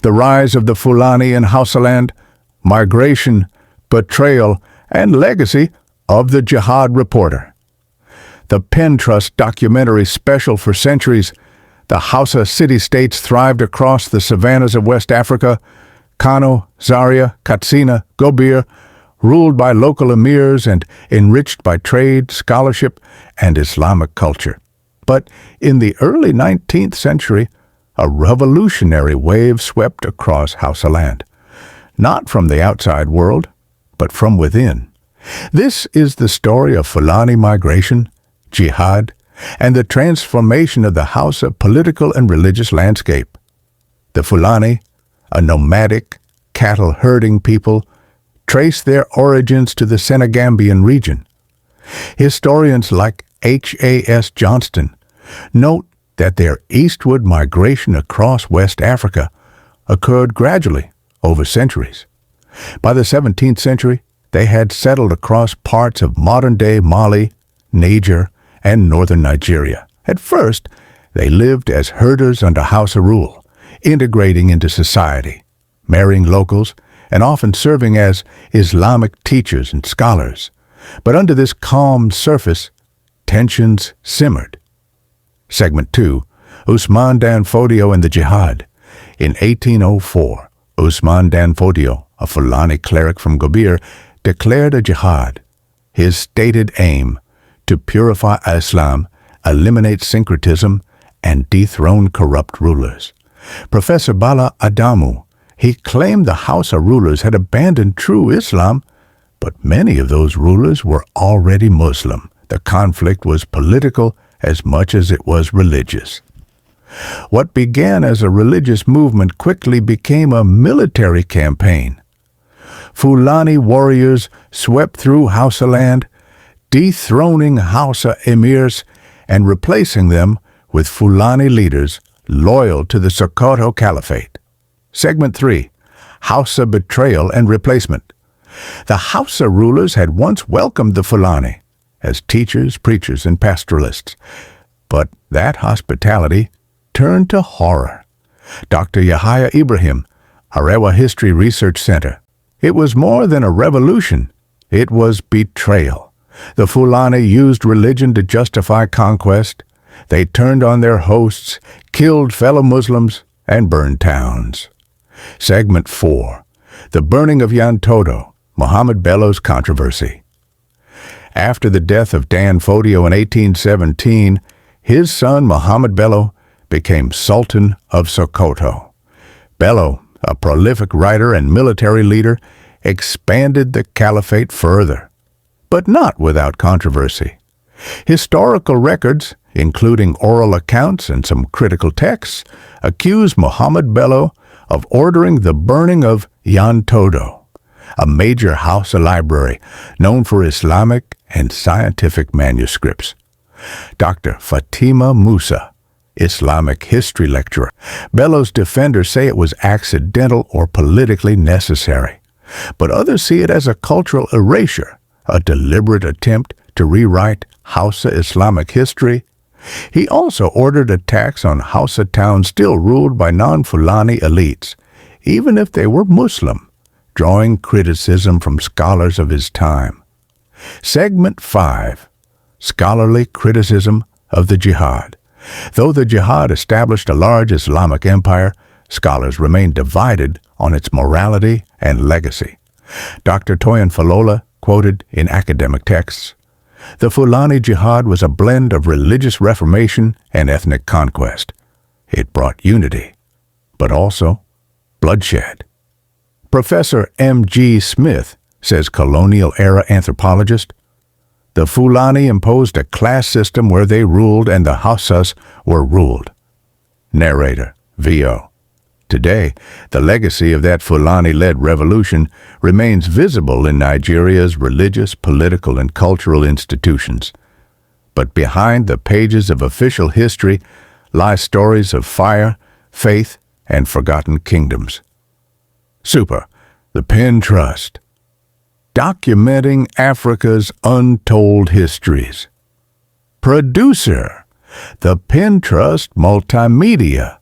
The rise of the Fulani in Hausaland, migration, betrayal, and legacy of the Jihad reporter. The Pen Trust documentary special for centuries, the Hausa city-states thrived across the savannas of West Africa, Kano, Zaria, Katsina, Gobir, ruled by local emirs and enriched by trade, scholarship, and Islamic culture. But in the early 19th century, a revolutionary wave swept across Hausaland, not from the outside world, but from within. This is the story of Fulani migration, jihad, and the transformation of the Hausa political and religious landscape. The Fulani, a nomadic, cattle-herding people, trace their origins to the Senegambian region. Historians like H.A.S. Johnston note that their eastward migration across West Africa occurred gradually over centuries. By the 17th century, they had settled across parts of modern-day Mali, Niger, and northern Nigeria. At first, they lived as herders under Hausa rule, integrating into society, marrying locals, and often serving as Islamic teachers and scholars. But under this calm surface, tensions simmered. Segment 2, Usman Dan-fodio and the Jihad. In 1804, Usman Dan-fodio, a Fulani cleric from Gobir, declared a jihad. His stated aim, to purify Islam, eliminate syncretism, and dethrone corrupt rulers. Professor Bala Adamu, he claimed the Hausa rulers had abandoned true Islam, but many of those rulers were already Muslim. The conflict was political as much as it was religious. What began as a religious movement quickly became a military campaign. Fulani warriors swept through Hausaland, dethroning Hausa emirs and replacing them with Fulani leaders loyal to the Sokoto Caliphate. Segment 3, Hausa Betrayal and Replacement. The Hausa rulers had once welcomed the Fulani as teachers, preachers, and pastoralists, but that hospitality turned to horror. Dr. Yahya Ibrahim, Arewa History Research Center. It was more than a revolution. It was betrayal. The Fulani used religion to justify conquest. They turned on their hosts, killed fellow Muslims, and burned towns. Segment 4, The Burning of Dan-fodio, Muhammad Bello's Controversy. After the death of Dan-fodio in 1817, his son Muhammad Bello became Sultan of Sokoto. Bello, a prolific writer and military leader, expanded the caliphate further, but not without controversy. Historical records, including oral accounts and some critical texts, accuse Muhammad Bello of ordering the burning of Dan-fodio, a major Hausa library known for Islamic and scientific manuscripts. Dr. Fatima Musa, Islamic history lecturer. Bello's defenders say it was accidental or politically necessary, but others see it as a cultural erasure, a deliberate attempt to rewrite Hausa Islamic history. He also ordered attacks on Hausa towns still ruled by non-Fulani elites, even if they were Muslim, drawing criticism from scholars of his time. Segment 5, Scholarly Criticism of the Jihad. Though the Jihad established a large Islamic empire, scholars remain divided on its morality and legacy. Dr. Toyin Falola quoted in academic texts, "The Fulani Jihad was a blend of religious reformation and ethnic conquest. It brought unity, but also bloodshed." Professor M.G. Smith says, colonial-era anthropologist, "The Fulani imposed a class system where they ruled and the Hausas were ruled." Narrator, V.O. Today, the legacy of that Fulani-led revolution remains visible in Nigeria's religious, political, and cultural institutions. But behind the pages of official history lie stories of fire, faith, and forgotten kingdoms. Super, the Pen Trust, documenting Africa's untold histories. Producer, the Pen Trust Multimedia.